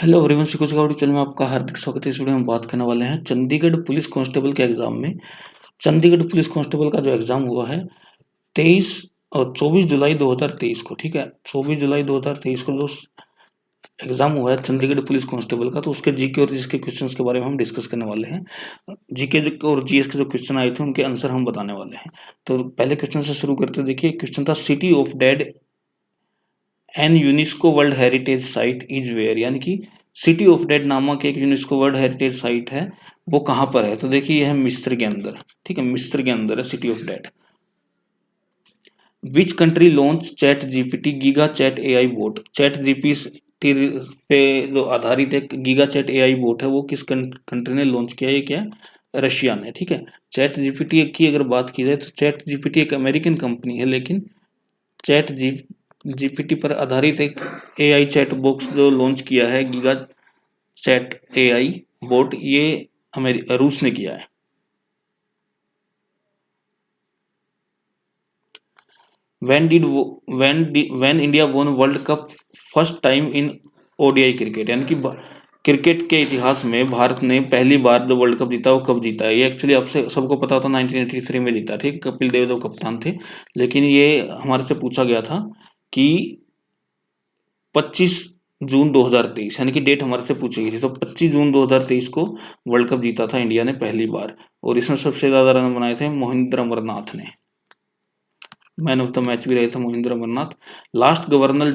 Hello everyone, security gourd channel में आपका हार्दिक स्वागत है। इस वीडियो में बात करने वाले हैं चंडीगढ़ पुलिस कांस्टेबल के एग्जाम में। चंडीगढ़ पुलिस कांस्टेबल का जो एग्जाम हुआ है 23 और 24 जुलाई 2023 को, ठीक है, 24 जुलाई 2023 को जो एग्जाम हुआ है चंडीगढ़ पुलिस कांस्टेबल का, तो उसके जीके और जीएस के क्वेश्चंस के बारे में हम डिस्कस करने वाले हैं। जीके और जीएस के जो क्वेश्चन आए थे उनके आंसर हम बताने वाले हैं। तो पहले क्वेश्चन से शुरू करते, देखिए क्वेश्चन था city of dead an UNESCO world heritage site is where, यानी कि सिटी ऑफ डेड नामक एक यूनेस्को वर्ल्ड हेरिटेज साइट है, वो कहाँ पर है? तो देखिए यह है मिस्र के अंदर, ठीक है, मिस्र के अंदर है city of dead. Which country launch chat GPT giga chad AI boat? Chat GPT पे जो आधारित एक गीगा चैट एआई बोट है वो किस कंट्री ने लॉन्च किया है? ये क्या? रशिया ने, ठीक है। चैट जीपीटी की अगर बात की जाए तो चैट जीपीटी एक अमेरिकन कंपनी है, लेकिन चैट जीपीटी पर आधारित एक एआई चैट बॉक्स जो लॉन्च किया है गीगा चैट एआई बोट, ये रूस ने किया है। when इंडिया वोन world cup first time in ODI cricket, यानी कि क्रिकेट के इतिहास में भारत ने पहली बार जो वर्ल्ड कप जीता वो कब जीता है? ये एक्चुअली आपसे सबको पता होता 1983 में जीता, ठीक, कपिल देव जो कप्तान थे, लेकिन ये हमारे से पूछा गया था कि 25 जून 2023, यानी कि डेट हमारे से पूछी गई थी, तो 25 जून 2023 को वर्ल्ड कप जीता था इंडिया ने पहली बार, और इसमें सबसे ज्यादा रन बनाए थे मोहिंद्र अमरनाथ ने। मैन ऑफ द मैच भी रहे थे Mohinder Amarnath. Last governor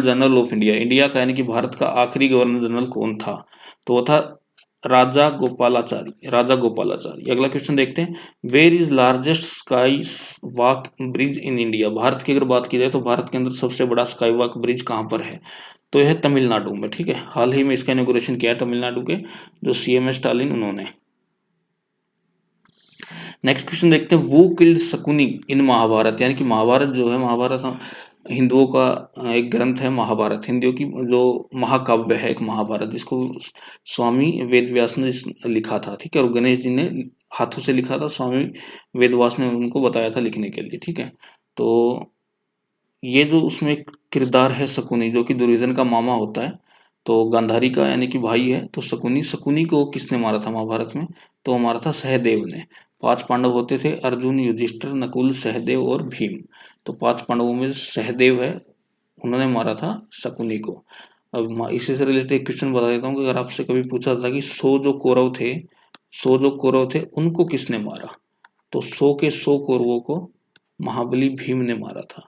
general of India, India का यानी कि भारत का आखिरी गवर्नर जनरल कौन था? तो वो था राजा गोपालाचारी। अगला क्वेश्चन देखते हैं, where is largest sky walk bridge in India? Bharat की अगर बात की जाए तो भारत के अंदर सबसे बड़ा स्काई वॉक ब्रिज कहाँ पर है? तो यह तमिलनाडु में, ठीक है, हाल ही में इसका इनॉग्रेशन किया है तमिलनाडु के जो सीएम स्टालिन उन्होंने। नेक्स्ट क्वेश्चन देखते हैं, वो किल्ड शकुनी इन महाभारत, यानी कि महाभारत जो है, महाभारत हिंदुओं का एक ग्रंथ है, महाभारत हिंदुओं की जो महाकाव्य है एक महाभारत, जिसको स्वामी वेदव्यास ने लिखा था, ठीक है, और गणेश जी ने हाथों से लिखा था, स्वामी वेदव्यास ने उनको बताया था लिखने के लिए, ठीक है। तो ये जो उसमें किरदार है शकुनी, जो कि दुर्योधन का मामा होता है, तो गांधारी का यानी कि भाई है, तो शकुनी को किसने मारा था महाभारत में? तो मारा था सहदेव ने। 5 पांडव होते थे, अर्जुन, युधिष्ठिर, नकुल, सहदेव और भीम। तो 5 पांडवों में सहदेव है, उन्होंने मारा था शकुनी को। अब इसी से रिलेटेड क्वेश्चन बता देता हूँ कि अगर आपसे कभी पूछा था कि 100 जो कौरव थे उनको किसने मारा? तो 100 के 100 कौरवों को महाबली भीम ने मारा था।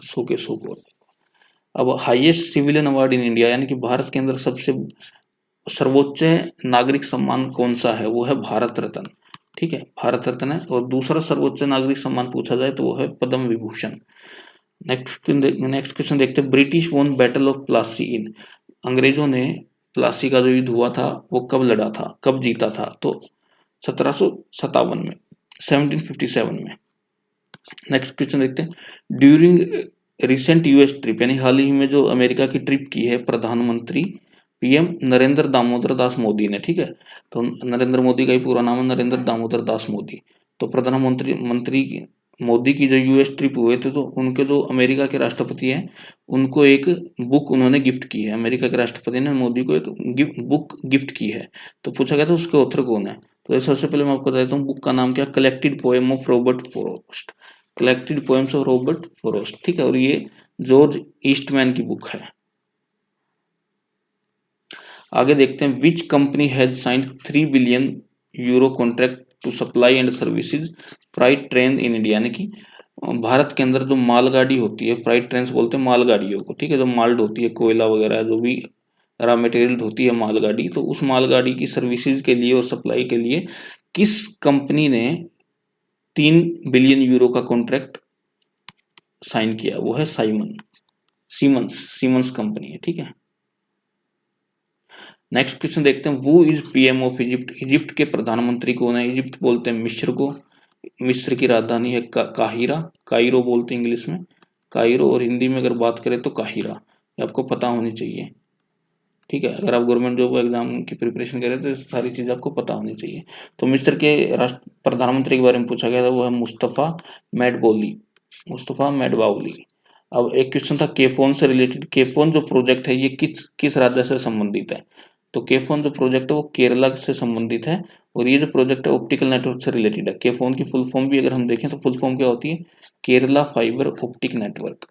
100 के 100 कौरव। अब highest civilian award in India, यानी कि भारत के अंदर सबसे सर्वोच्च नागरिक सम्मान कौन सा है? वो है भारत रत्न, ठीक है, भारत रत्न है। और दूसरा सर्वोच्च नागरिक सम्मान पूछा जाए तो वो है पद्म विभूषण। नेक्स्ट क्वेश्चन देखते हैं, ब्रिटिश वोन बैटल ऑफ प्लासी इन, अंग्रेजों ने प्लासी का जो युद्ध हुआ था वो कब लड़ा था, कब जीता था? तो 1757 में, 1757 में। नेक्स्ट क्वेश्चन देखते हैं, ड्यूरिंग रिसेंट यूएस ट्रिप, यानी हाल ही में जो अमेरिका की ट्रिप की है प्रधानमंत्री पीएम नरेंद्र दामोदर दास मोदी ने, ठीक है, तो नरेंद्र मोदी का ही पूरा नाम है नरेंद्र दामोदर दास मोदी। तो प्रधानमंत्री मोदी की जो यूएस ट्रिप हुए थे, तो उनके जो अमेरिका के राष्ट्रपति हैं उनको एक बुक उन्होंने गिफ्ट की है, अमेरिका के राष्ट्रपति ने मोदी को एक बुक गिफ्ट की है। तो पूछा गया था उसके ऑथर कौन है? तो सबसे पहले मैं आपको बता देता हूँ बुक का नाम क्या, collected poem of Robert Frost, collected poems of Robert Frost, ठीक है, और ये जॉर्ज ईस्टमैन की बुक है। आगे देखते हैं, which company has signed 3 billion euro contract to supply and services freight train in India, यानी कि भारत के अंदर जो मालगाड़ी होती है, फ्राइट ट्रेन बोलते हैं मालगाड़ियों को, ठीक है, जो माल्ड होती है, कोयला वगैरह जो भी रॉ मटेरियल होती है मालगाड़ी, तो उस मालगाड़ी की सर्विसेज के लिए और सप्लाई के लिए किस कंपनी ने 3 बिलियन यूरो का कॉन्ट्रैक्ट साइन किया? वो है सीमंस कंपनी है, ठीक है। नेक्स्ट क्वेश्चन देखते हैं, वो is PM of Egypt, Egypt के प्रधानमंत्री कौन है? इजिप्ट बोलते हैं मिस्र को, मिस्र की राजधानी है काहिरो बोलते हैं इंग्लिश में, काहिरो, और हिंदी में अगर बात करें तो काहिरा। ये आपको पता होनी चाहिए, ठीक है, अगर आप गवर्नमेंट जॉब एग्जाम की प्रिपरेशन कर रहे हैं तो सारी चीज़ आपको पता होनी चाहिए। तो मिस्र के प्रधानमंत्री के बारे में पूछा गया था, वो है मुस्तफ़ा मेडबाउली। अब एक क्वेश्चन था केफोन से रिलेटेड, केफोन जो प्रोजेक्ट है ये किस किस राज्य से संबंधित है, तो केफोन जो प्रोजेक्ट है वो केरला से संबंधित है, और ये जो प्रोजेक्ट है ऑप्टिकल नेटवर्क से रिलेटेड है। केफोन की फुल फॉर्म भी अगर हम देखें तो फुल फॉर्म क्या होती है, केरला फाइबर ऑप्टिक नेटवर्क।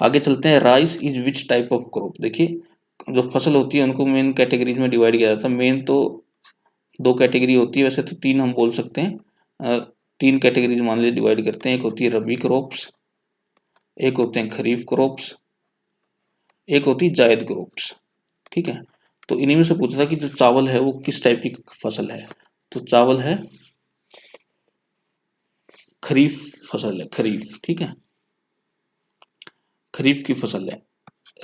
आगे चलते हैं, rice is which type of crop. देखिए जो फसल होती है उनको मेन कैटेगरीज में डिवाइड किया जाता है। मेन तो दो कैटेगरी होती है, वैसे तो तीन हम बोल सकते हैं, तीन कैटेगरीज मान लीजिए डिवाइड करते हैं। एक होती है रबी क्रॉप्स, एक होते हैं खरीफ क्रॉप्स, एक होती है जायद क्रॉप्स। ठीक है, तो इन्हीं में से पूछा था कि जो चावल है वो किस टाइप की फसल है, तो चावल है खरीफ फसल है, खरीफ। ठीक है, खरीफ की फसल है।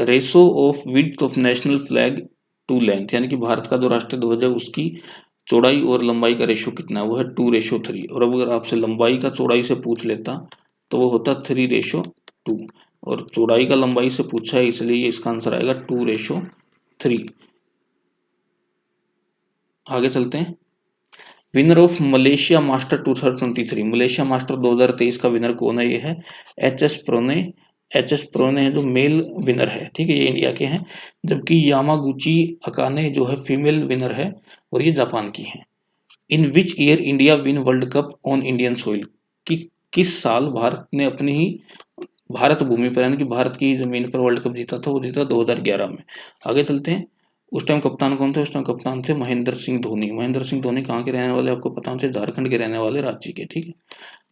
Ratio of width of national flag to length, यानी कि भारत का जो राष्ट्रीय ध्वज है उसकी चौड़ाई और लंबाई का रेशो कितना है, वो है 2:3। और अब अगर आपसे लंबाई का चौड़ाई से पूछ लेता तो वो होता 3:2, और चौड़ाई का लंबाई से पूछा है इसलिए इसका आंसर आएगा 2:3। आगे चलते हैं, winner of Malaysia master 2023, Malaysia master 2023 का विनर कौन है, ये है एच एस प्रोने है जो मेल विनर है। ठीक है, ये इंडिया के हैं, जबकि यामागुची अकाने जो है फीमेल विनर है, और ये जापान की है। In which year India win world cup on Indian soil, कि किस साल भारत ने अपनी ही भारत भूमि पर यानी कि भारत की जमीन पर वर्ल्ड कप जीता था, वो जीता 2011 में। आगे चलते हैं, उस टाइम कप्तान कौन थे, उस टाइम कप्तान थे महेंद्र सिंह धोनी। महेंद्र सिंह धोनी कहाँ के रहने वाले आपको पता थे, झारखंड के रहने वाले, रांची के। ठीक है,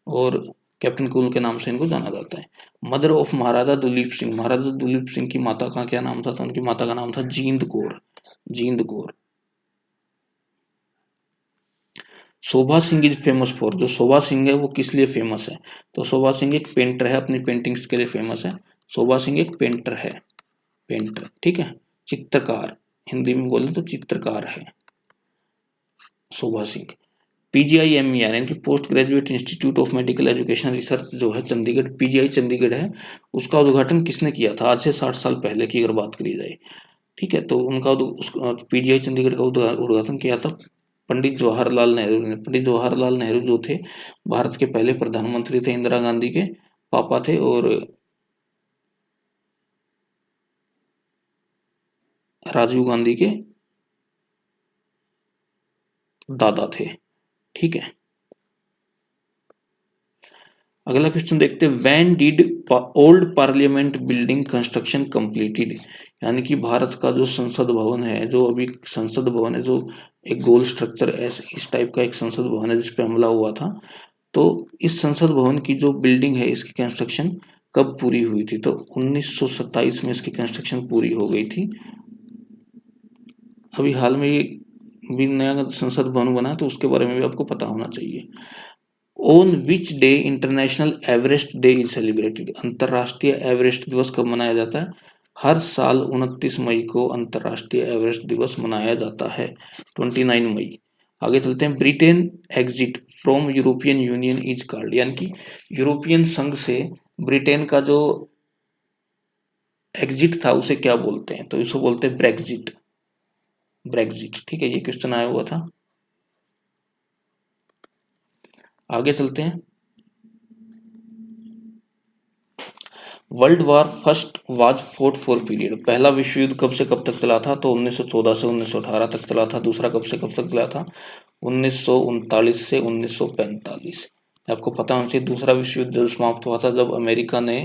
और कैप्टन कूल के नाम से इनको जाना जाता है। मदर ऑफ महाराजा दुलीप सिंह, महाराजा दुलीप सिंह की माता का क्या नाम था, तो उनकी माता का नाम था जींद कौर, जींद कौर। शोभा सिंह इज फेमस फॉर, जो शोभा सिंह है वो किस लिए फेमस है, तो शोभा सिंह एक पेंटर है, अपनी पेंटिंग्स के लिए फेमस है। शोभा सिंह एक पेंटर है, पेंटर। ठीक है, चित्रकार, हिंदी में बोले तो चित्रकार है शोभा सिंह। पीजीआईएमईआर यानी कि post graduate institute of medical education research जो है चंडीगढ़, पीजीआई चंडीगढ़ है, उसका उद्घाटन किसने किया था, आज से 60 साल पहले की अगर बात करी जाए। ठीक है, तो उनका पीजीआई चंडीगढ़ का उद्घाटन किया था पंडित जवाहरलाल नेहरू ने। पंडित जवाहरलाल नेहरू जो थे भारत के पहले प्रधानमंत्री थे, इंदिरा गांधी के पापा थे और राजीव गांधी के दादा थे। ठीक है, अगला क्वेश्चन देखते हैं, when did old parliament building construction completed, यानी कि भारत का जो संसद भवन है, जो अभी संसद भवन है, जो एक गोल स्ट्रक्चर ऐसे इस टाइप का एक संसद भवन है जिसपे हमला हुआ था, तो इस संसद भवन की जो बिल्डिंग है इसकी कंस्ट्रक्शन कब पूरी हुई थी, तो 1927 में इसकी कंस्ट्रक्शन पूरी हो गई थी। अभी हाल में ये भी नया संसद भवन बना तो उसके बारे में भी आपको पता होना चाहिए। On which day international Everest day is celebrated, अंतर्राष्ट्रीय एवरेस्ट दिवस कब मनाया जाता है, हर साल 29 मई को अंतर्राष्ट्रीय एवरेस्ट दिवस मनाया जाता है, 29 मई। आगे चलते हैं, Britain exit from European union is called, यानी कि यूरोपियन संघ से ब्रिटेन का जो एग्जिट था उसे क्या बोलते हैं, तो इसको बोलते हैं ब्रेक्जिट, ब्रेक्जिट। ठीक है, ये क्वेश्चन आया हुआ था। आगे चलते हैं, world war first was fort for period, पहला विश्व युद्ध कब से कब तक चला था, तो 1914 से 1918 तक चला था। दूसरा कब से कब तक चला था, 1939 से 1945। आपको पता होना चाहिए दूसरा विश्व युद्ध जब समाप्त हुआ था जब अमेरिका ने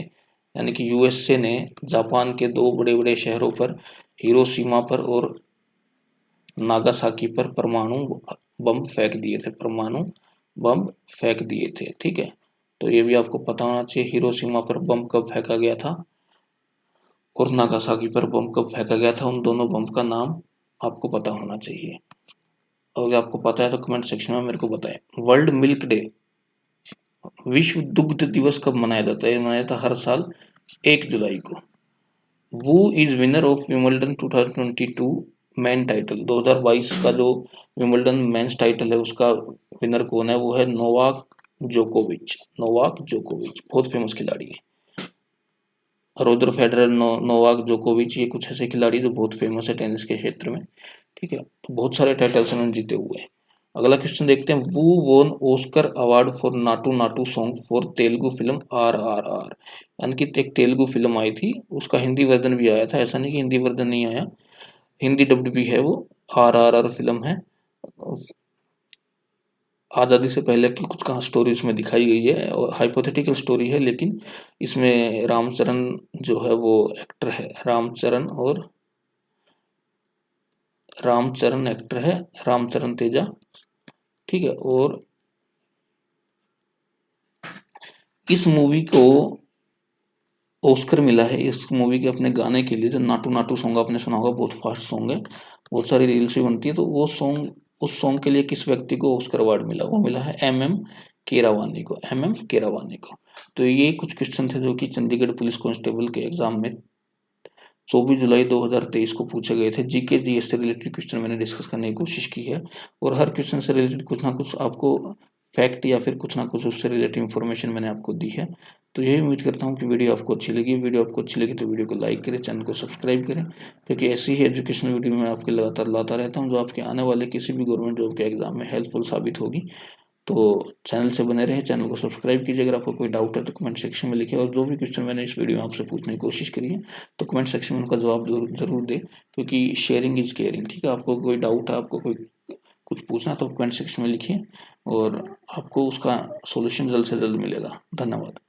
यानी कि यूएसए ने जापान के दो बड़े बड़े शहरों पर, हिरोशिमा पर और नागासाकी पर परमाणु बम फेंक दिए थे, परमाणु बम फेंक दिए थे। ठीक है, तो ये भी आपको पता होना चाहिए, हिरोशिमा पर बम कब फेंका गया था और नागासाकी पर बम कब फेंका गया था, उन दोनों बम का नाम आपको पता होना चाहिए। और अगर आपको पता है तो कमेंट सेक्शन में मेरे को बताएं। वर्ल्ड मिल्क डे, विश्व दुग्ध दिवस कब मनाया जाता है, मनाया जाता है हर साल 1 जुलाई को। वो is winner of Wimbledon 2022 man title, 2022 का जो विंबलडन मेंस टाइटल है उसका विनर कौन है, वो है नोवाक जोकोविच, नोवाक जोकोविच बहुत फेमस खिलाड़ी है। रोजर फेडरर, नोवाक जोकोविच, ये कुछ ऐसे खिलाड़ी जो बहुत फेमस है टेनिस के क्षेत्र में। ठीक है, तो बहुत सारे टाइटल्स उन्होंने जीते हुए हैं। अगला क्वेश्चन देखते हैं, वू वोन Oscar award for Naatu Naatu song for Telugu film RRR। यानी कि एक तेलुगु फिल्म आई थी, उसका हिंदी वर्जन भी आया था, ऐसा नहीं कि हिंदी वर्जन नहीं आया, हिंदी डब्ड भी है वो। RRR फिल्म है, आज़ादी से पहले की कुछ कहाँ स्टोरी उसमें दिखाई गई है, और हाइपोथेटिकल स्टोरी है, लेकिन इसमें रामचरण जो है वो एक्टर है, रामचरण एक्टर है, रामचरण तेजा, ठीक है। और इस मूवी को ऑस्कर मिला है इस मूवी के अपने गाने के लिए, जो नाटू नाटू सॉन्ग आपने सुना होगा, बहुत फास्ट सॉन्ग है, बहुत सारी रील्स भी बनती है। तो वो सॉन्ग, उस सॉन्ग के लिए किस व्यक्ति को ऑस्कर अवार्ड मिला, वो मिला है MM कीरावानी को, MM कीरावानी को। तो ये कुछ क्वेश्चन थे जो कि चंडीगढ़ पुलिस कांस्टेबल के एग्जाम में 24 जुलाई 2023 को पूछे गए थे। जीके जीएस से रिलेटेड क्वेश्चन मैंने डिस्कस करने की कोशिश की है, और हर क्वेश्चन से रिलेटेड कुछ ना कुछ आपको फैक्ट या फिर कुछ ना कुछ उससे रिलेटेड इन्फॉर्मेशन मैंने आपको दी है। तो यही उम्मीद करता हूँ कि वीडियो आपको अच्छी लगी। वीडियो आपको अच्छी लगी तो वीडियो को लाइक करें, चैनल को सब्सक्राइब करें, क्योंकि ऐसी ही एजुकेशनल वीडियो मैं आपके लगातार लाता रहता हूँ, जो आपके आने वाले किसी भी गवर्नमेंट जॉब के एग्जाम में हेल्पफुल साबित होगी। तो चैनल से बने रहें, चैनल को सब्सक्राइब कीजिए। अगर आपको कोई डाउट है तो कमेंट सेक्शन में लिखें, और जो भी क्वेश्चन मैंने इस वीडियो में आपसे पूछने की कोशिश करी है तो कमेंट सेक्शन में उनका जवाब जरूर दें, क्योंकि शेयरिंग इज केयरिंग, ठीक है। आपको कोई डाउट है, आपको कोई कुछ पूछना है तो कमेंट सेक्शन में लिखिए, और आपको उसका सॉल्यूशन जल्द से जल्द मिलेगा। धन्यवाद।